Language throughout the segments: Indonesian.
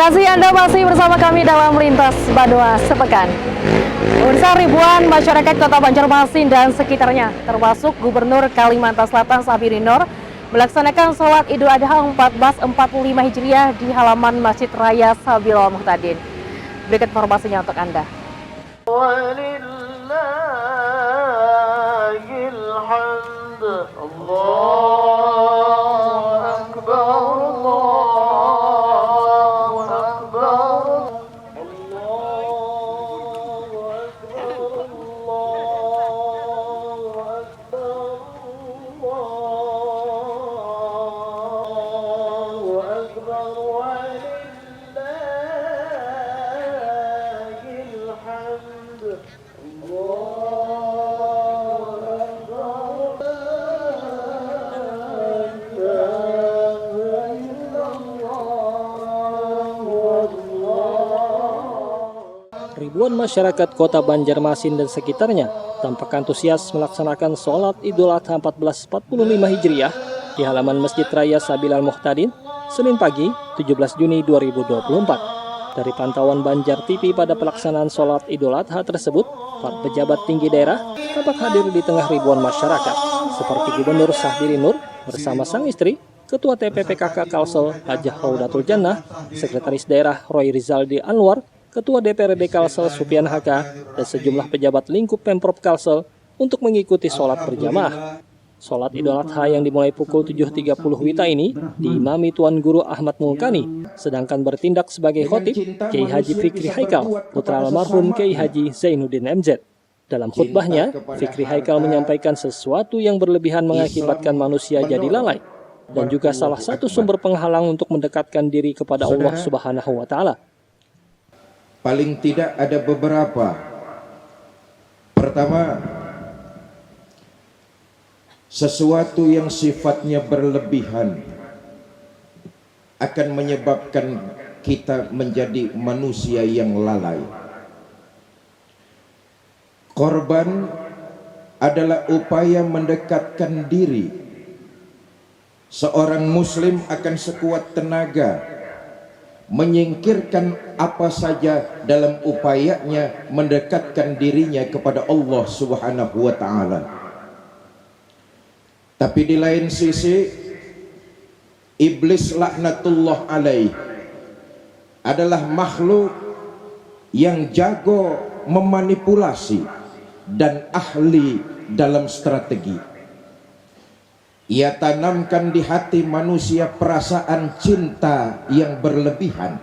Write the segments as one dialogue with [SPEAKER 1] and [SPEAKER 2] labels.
[SPEAKER 1] kasih Anda masih bersama kami dalam Lintas Banua Sepekan. Pemirsa, ribuan masyarakat Kota Banjarmasin dan sekitarnya, termasuk Gubernur Kalimantan Selatan Syahbiri Nur, melaksanakan sholat Idul Adha 1445 Hijriah di halaman Masjid Raya Sabilul Muhtadin. Berikut informasinya untuk Anda.
[SPEAKER 2] Ribuan masyarakat Kota Banjarmasin dan sekitarnya tampak antusias melaksanakan sholat Idul Adha 1445 Hijriah di halaman Masjid Raya Sabilul Muhtadin, Senin pagi, 17 Juni 2024. Dari pantauan Banjar TV pada pelaksanaan sholat Idul Adha tersebut, para pejabat tinggi daerah tampak hadir di tengah ribuan masyarakat, seperti Gubernur Syahbiri Nur bersama sang istri, Ketua TPPKK Kalsel Hajah Raudatul Jannah, Sekretaris Daerah Roy Rizaldi Anwar, Ketua DPRD Kalsel Supian Haka, dan sejumlah pejabat lingkup Pemprov Kalsel untuk mengikuti sholat berjamaah. Sholat Idul Adha yang dimulai pukul 7.30 WITA ini diimami Tuan Guru Ahmad Mulkani, sedangkan bertindak sebagai khotib Kiai Haji Fikri Haikal, putra almarhum Kiai Haji Zainuddin MZ. Dalam khutbahnya, Fikri Haikal menyampaikan sesuatu yang berlebihan mengakibatkan manusia jadi lalai, dan juga salah satu sumber penghalang untuk mendekatkan diri kepada Allah Subhanahu wa Ta'ala.
[SPEAKER 3] Paling tidak ada beberapa. Pertama, sesuatu yang sifatnya berlebihan akan menyebabkan kita menjadi manusia yang lalai. Korban adalah upaya mendekatkan diri. Seorang muslim akan sekuat tenaga menyingkirkan apa saja dalam upayanya mendekatkan dirinya kepada Allah Subhanahu wa Ta'ala. Tapi di lain sisi, iblis laknatullah alaih adalah makhluk yang jago memanipulasi dan ahli dalam strategi. Ia tanamkan di hati manusia perasaan cinta yang berlebihan.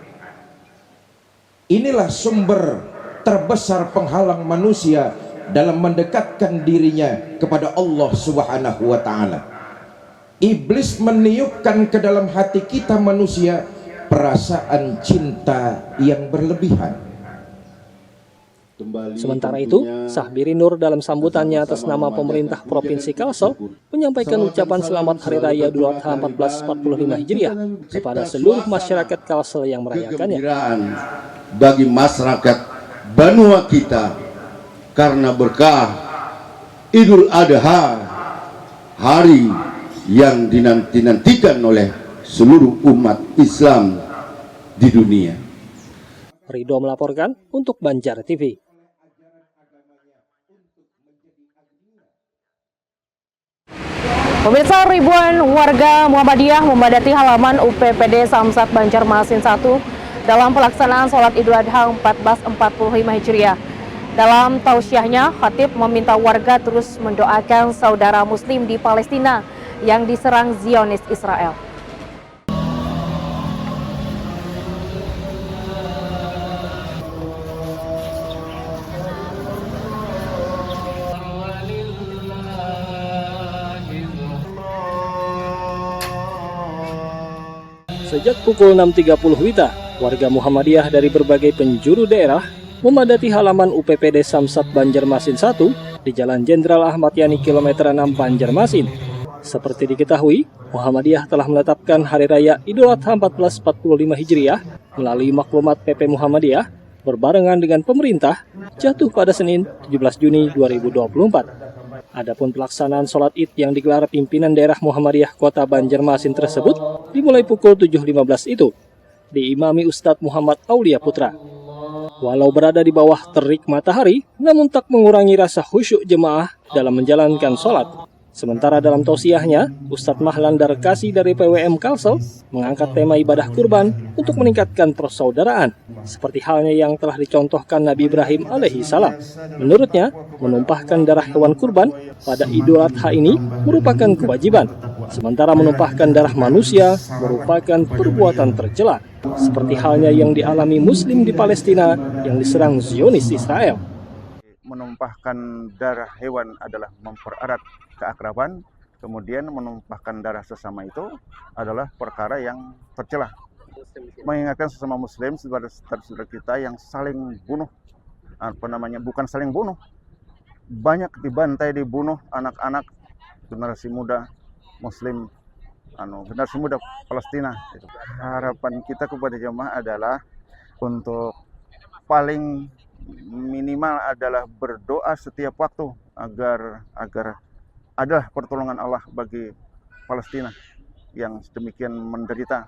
[SPEAKER 3] Inilah sumber terbesar penghalang manusia dalam mendekatkan dirinya kepada Allah Subhanahu wa Ta'ala. Iblis meniupkan ke dalam hati kita manusia perasaan cinta yang berlebihan.
[SPEAKER 2] Sementara itu, Syahbiri Nur dalam sambutannya atas nama pemerintah Provinsi Kalsel menyampaikan ucapan selamat Hari Raya Idul Adha 1445 Hijriah kepada seluruh masyarakat Kalsel yang merayakannya.
[SPEAKER 4] Bagi masyarakat Banua kita karena berkah Idul Adha, hari yang dinanti-nantikan oleh seluruh umat Islam di dunia.
[SPEAKER 2] Ridho melaporkan untuk Banjar TV.
[SPEAKER 1] Pemirsa, ribuan warga Muhammadiyah memadati halaman UPPD Samsat Banjarmasin 1 dalam pelaksanaan sholat Idul Adha 1445 Hijriah. Dalam tausiahnya, khatib meminta warga terus mendoakan saudara muslim di Palestina yang diserang Zionis Israel.
[SPEAKER 2] Sejak pukul 6.30 WITA, warga Muhammadiyah dari berbagai penjuru daerah memadati halaman UPPD Samsat Banjarmasin 1 di Jalan Jenderal Ahmad Yani kilometer 6 Banjarmasin. Seperti diketahui, Muhammadiyah telah menetapkan Hari Raya Idul Adha 1445 Hijriah melalui maklumat PP Muhammadiyah berbarengan dengan pemerintah jatuh pada Senin 17 Juni 2024. Adapun pelaksanaan sholat Id yang digelar pimpinan daerah Muhammadiyah Kota Banjarmasin tersebut dimulai pukul 7.15 itu. diimami Ustadz Muhammad Aulia Putra. Walau berada di bawah terik matahari, namun tak mengurangi rasa khusyuk jemaah dalam menjalankan sholat. Sementara dalam tausiahnya, Ustadz Mahlan Darkasi dari PWM Kalsel mengangkat tema ibadah kurban untuk meningkatkan persaudaraan, seperti halnya yang telah dicontohkan Nabi Ibrahim alaihi salam. Menurutnya, menumpahkan darah hewan kurban pada Idul Adha ini merupakan kewajiban, sementara menumpahkan darah manusia merupakan perbuatan tercela, seperti halnya yang dialami Muslim di Palestina yang diserang Zionis Israel.
[SPEAKER 5] Menumpahkan darah hewan adalah mempererat keakraban, kemudian menumpahkan darah sesama itu adalah perkara yang tercela. Mengingatkan sesama muslim, saudara-saudara kita yang saling bunuh, bukan saling bunuh, banyak dibantai, dibunuh anak-anak, generasi muda muslim, generasi muda Palestina. Harapan kita kepada jemaah adalah untuk paling minimal adalah berdoa setiap waktu agar adalah pertolongan Allah bagi Palestina yang sedemikian menderita.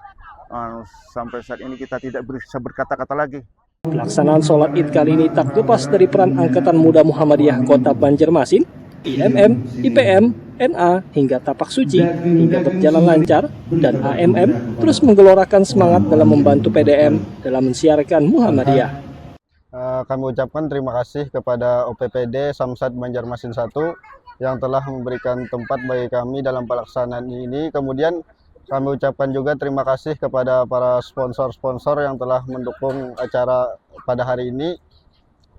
[SPEAKER 5] Sampai saat ini kita tidak bisa berkata-kata lagi.
[SPEAKER 2] Pelaksanaan sholat Id kali ini tak lepas dari peran Angkatan Muda Muhammadiyah Kota Banjarmasin, IMM, IPM, NA, hingga Tapak Suci, hingga berjalan lancar, dan AMM terus menggelorakan semangat dalam membantu PDM dalam mensiarkan Muhammadiyah.
[SPEAKER 6] Kami ucapkan terima kasih kepada OPPD Samsat Banjarmasin 1 yang telah memberikan tempat bagi kami dalam pelaksanaan ini. Kemudian kami ucapkan juga terima kasih kepada para sponsor-sponsor yang telah mendukung acara pada hari ini.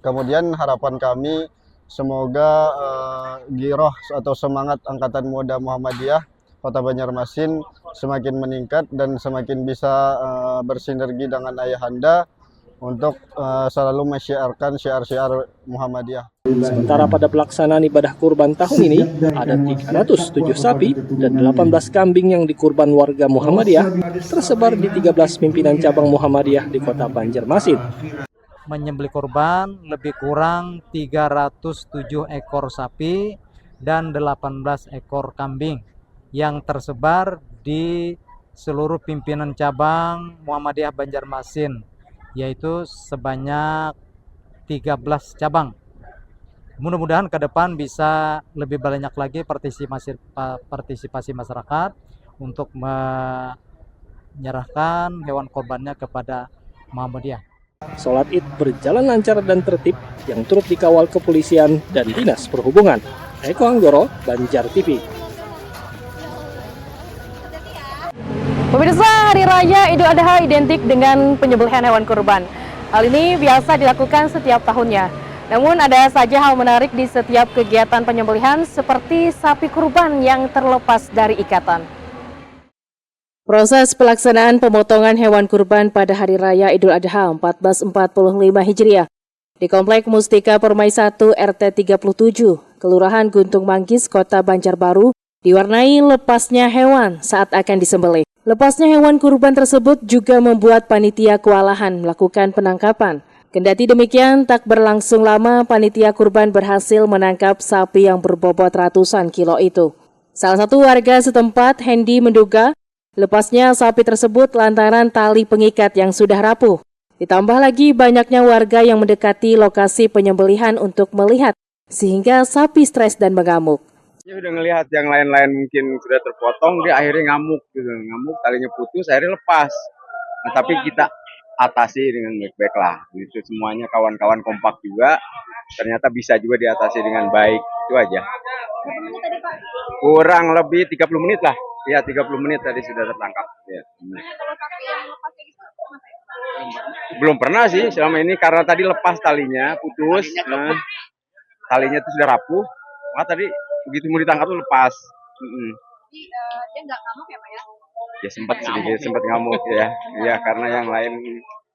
[SPEAKER 6] Kemudian harapan kami semoga giroh atau semangat Angkatan Muda Muhammadiyah Kota Banjarmasin semakin meningkat dan semakin bisa bersinergi dengan ayahanda untuk selalu menyiarkan syiar-syiar Muhammadiyah.
[SPEAKER 2] Sementara pada pelaksanaan ibadah kurban tahun ini, ada 307 sapi dan 18 kambing yang dikurban warga Muhammadiyah tersebar di 13 pimpinan cabang Muhammadiyah di Kota Banjarmasin.
[SPEAKER 7] Menyembelih kurban lebih kurang 307 ekor sapi dan 18 ekor kambing yang tersebar di seluruh pimpinan cabang Muhammadiyah Banjarmasin, yaitu sebanyak 13 cabang. Mudah-mudahan ke depan bisa lebih banyak lagi partisipasi masyarakat untuk menyerahkan hewan korbannya kepada Muhammadiyah.
[SPEAKER 2] Sholat Id berjalan lancar dan tertib yang turut dikawal kepolisian dan Dinas Perhubungan. Eko Anggoro, Banjar TV.
[SPEAKER 1] Pemirsa, Hari Raya Idul Adha identik dengan penyembelihan hewan kurban. Hal ini biasa dilakukan setiap tahunnya. Namun ada saja hal menarik di setiap kegiatan penyembelihan seperti sapi kurban yang terlepas dari ikatan. Proses pelaksanaan pemotongan hewan kurban pada Hari Raya Idul Adha 1445 Hijriah di Komplek Mustika Permai 1 RT 37, Kelurahan Guntung Manggis, Kota Banjarbaru, diwarnai lepasnya hewan saat akan disembelih. Lepasnya hewan kurban tersebut juga membuat panitia kewalahan melakukan penangkapan. Kendati demikian, tak berlangsung lama panitia kurban berhasil menangkap sapi yang berbobot ratusan kilo itu. Salah satu warga setempat, Hendy, menduga lepasnya sapi tersebut lantaran tali pengikat yang sudah rapuh. Ditambah lagi banyaknya warga yang mendekati lokasi penyembelihan untuk melihat, sehingga sapi stres dan mengamuk.
[SPEAKER 8] Dia udah ngelihat yang lain-lain mungkin sudah terpotong, dia akhirnya ngamuk gitu. Ngamuk, talinya putus, akhirnya lepas. Nah, tapi kita atasi dengan baik-baik lah. Itu semuanya kawan-kawan kompak juga. Ternyata bisa juga diatasi dengan baik. Itu aja. Kurang lebih 30 menit lah. Ya, 30 menit tadi sudah tertangkap. Ya. Belum pernah sih selama ini karena tadi lepas talinya, putus. Nah, talinya itu sudah rapuh. Maka tadi begitu mau ditangkap tuh lepas.
[SPEAKER 1] Dia nggak ngamuk ya Pak ya?
[SPEAKER 8] Ya sempat ngamuk ya. Ya karena yang lain,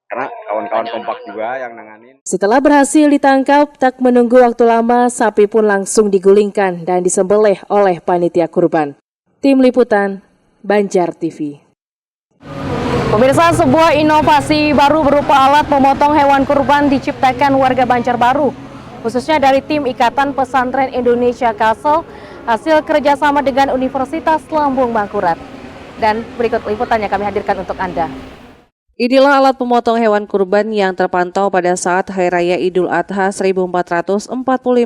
[SPEAKER 8] karena kawan-kawan kompak juga yang nanganin.
[SPEAKER 1] Setelah berhasil ditangkap, tak menunggu waktu lama, sapi pun langsung digulingkan dan disembelih oleh panitia kurban. Tim Liputan, Banjar TV. Pemirsa, sebuah inovasi baru berupa alat memotong hewan kurban diciptakan warga Banjarbaru, khususnya dari tim Ikatan Pesantren Indonesia Kalsel, hasil kerjasama dengan Universitas Lambung Mangkurat. Dan berikut liputannya kami hadirkan untuk Anda. Inilah alat pemotong hewan kurban yang terpantau pada saat Hari Raya Idul Adha 1445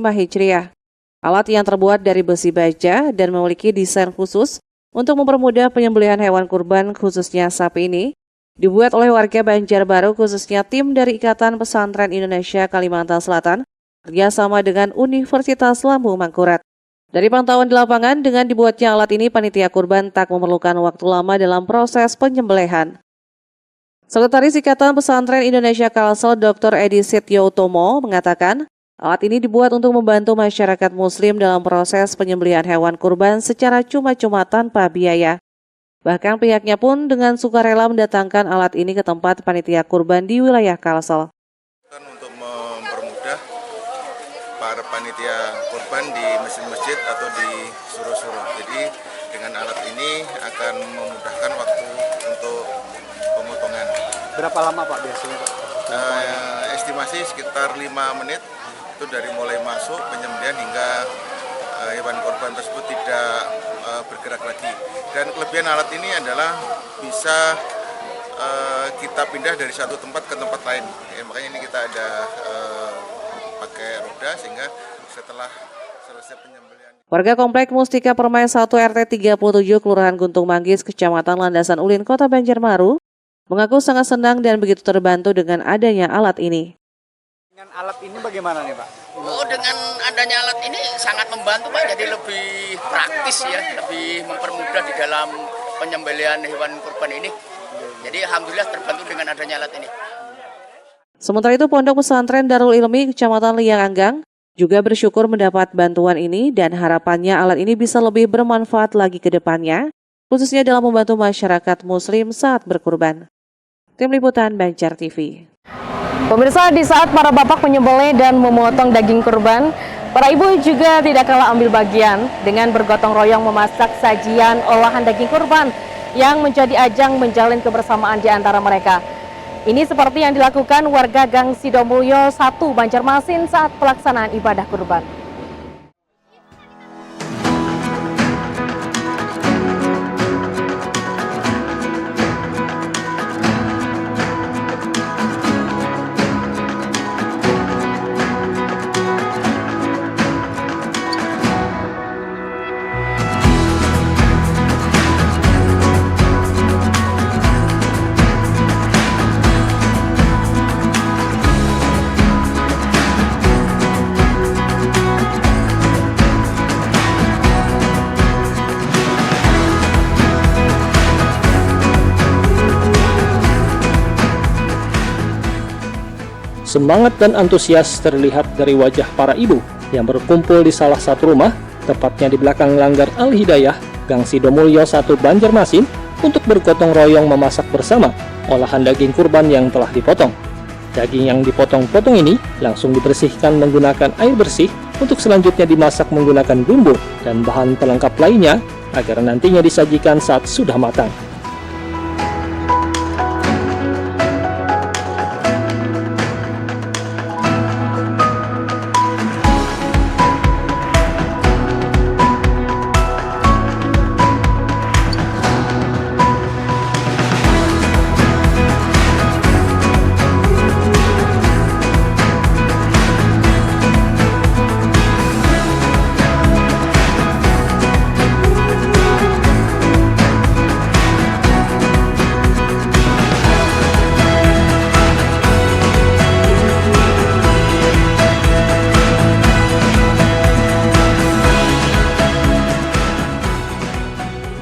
[SPEAKER 1] Hijriah. Alat yang terbuat dari besi baja dan memiliki desain khusus untuk mempermudah penyembelihan hewan kurban khususnya sapi ini, dibuat oleh warga Banjarbaru khususnya tim dari Ikatan Pesantren Indonesia Kalimantan Selatan kerjasama dengan Universitas Lambung Mangkurat. Dari pantauan di lapangan, dengan dibuatnya alat ini, panitia kurban tak memerlukan waktu lama dalam proses penyembelihan. Sekretaris Ikatan Pesantren Indonesia Kalsel Dr. Edi Setyotomo mengatakan, alat ini dibuat untuk membantu masyarakat muslim dalam proses penyembelihan hewan kurban secara cuma-cuma tanpa biaya. Bahkan pihaknya pun dengan sukarela mendatangkan alat ini ke tempat panitia kurban di wilayah Kalsel.
[SPEAKER 9] Untuk mempermudah para panitia kurban di masjid-masjid atau di surau-surau. Jadi dengan alat ini akan memudahkan waktu untuk pemotongan.
[SPEAKER 7] Berapa lama Pak biasanya Pak?
[SPEAKER 9] Estimasi sekitar 5 menit itu dari mulai masuk penyembelihan hingga hewan korban tersebut tidak bergerak lagi. Dan kelebihan alat ini adalah bisa kita pindah dari satu tempat ke tempat lain. Makanya ini kita ada pakai roda sehingga setelah selesai penyembelihan.
[SPEAKER 1] Warga Komplek Mustika Permai 1 RT 37 Kelurahan Guntung Manggis, Kecamatan Landasan Ulin, Kota Banjarmaru, mengaku sangat senang dan begitu terbantu dengan adanya alat ini.
[SPEAKER 7] Dengan alat ini bagaimana nih Pak?
[SPEAKER 10] Oh, dengan adanya alat ini sangat membantu Pak, jadi lebih praktis ya, lebih mempermudah di dalam penyembelihan hewan kurban ini. Jadi alhamdulillah terbantu dengan adanya alat ini.
[SPEAKER 1] Sementara itu, Pondok Pesantren Darul Ilmi Kecamatan Lianganggang juga bersyukur mendapat bantuan ini dan harapannya alat ini bisa lebih bermanfaat lagi ke depannya, khususnya dalam membantu masyarakat muslim saat berkurban. Tim Liputan Banjar TV. Pemirsa, di saat para bapak menyembelih dan memotong daging kurban, para ibu juga tidak kalah ambil bagian dengan bergotong royong memasak sajian olahan daging kurban yang menjadi ajang menjalin kebersamaan di antara mereka. Ini seperti yang dilakukan warga Gang Sidomulyo 1 Banjarmasin saat pelaksanaan ibadah kurban.
[SPEAKER 2] Semangat dan antusias terlihat dari wajah para ibu yang berkumpul di salah satu rumah, tepatnya di belakang Langgar Al-Hidayah, Gang Sidomulyo 1 Banjarmasin, untuk bergotong royong memasak bersama olahan daging kurban yang telah dipotong. Daging yang dipotong-potong ini langsung dibersihkan menggunakan air bersih untuk selanjutnya dimasak menggunakan bumbu dan bahan pelengkap lainnya agar nantinya disajikan saat sudah matang.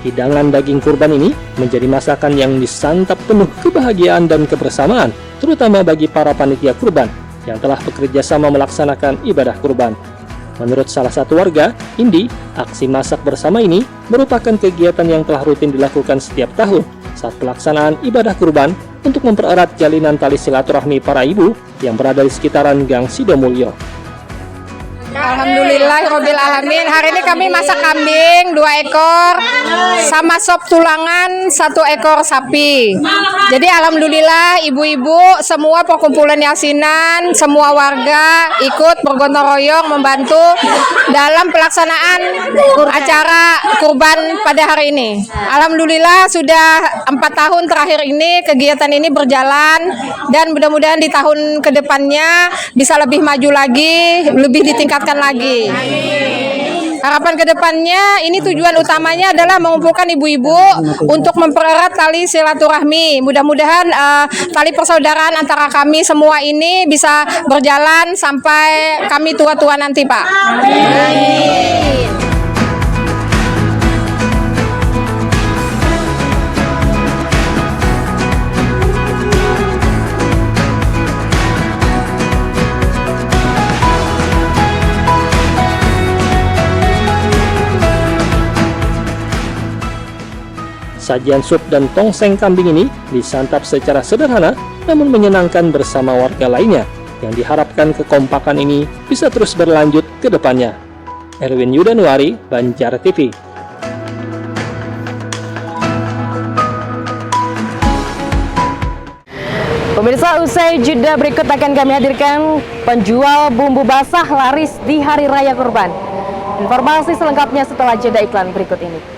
[SPEAKER 2] Hidangan daging kurban ini menjadi masakan yang disantap penuh kebahagiaan dan kebersamaan, terutama bagi para panitia kurban yang telah bekerja sama melaksanakan ibadah kurban. Menurut salah satu warga, Indi, aksi masak bersama ini merupakan kegiatan yang telah rutin dilakukan setiap tahun saat pelaksanaan ibadah kurban untuk mempererat jalinan tali silaturahmi para ibu yang berada di sekitaran Gang Sidomulyo.
[SPEAKER 11] Alhamdulillahirobbil alamin. Hari ini kami masak kambing 2 ekor sama sop tulangan 1 ekor sapi. Jadi alhamdulillah ibu-ibu semua perkumpulan yasinan, semua warga ikut bergotong royong membantu dalam pelaksanaan acara kurban pada hari ini. Alhamdulillah sudah 4 tahun terakhir ini kegiatan ini berjalan dan mudah-mudahan di tahun kedepannya bisa lebih maju lagi, lebih ditingkatkan lagi. Harapan kedepannya ini tujuan utamanya adalah mengumpulkan ibu-ibu untuk mempererat tali silaturahmi. Mudah-mudahan tali persaudaraan antara kami semua ini bisa berjalan sampai kami tua-tua nanti, Pak. Amin.
[SPEAKER 2] Sajian sup dan tongseng kambing ini disantap secara sederhana namun menyenangkan bersama warga lainnya yang diharapkan kekompakan ini bisa terus berlanjut ke depannya. Erwin Yudanuari, Banjar TV.
[SPEAKER 1] Pemirsa, usai jeda berikut akan kami hadirkan penjual bumbu basah laris di Hari Raya Kurban. Informasi selengkapnya setelah jeda iklan berikut ini.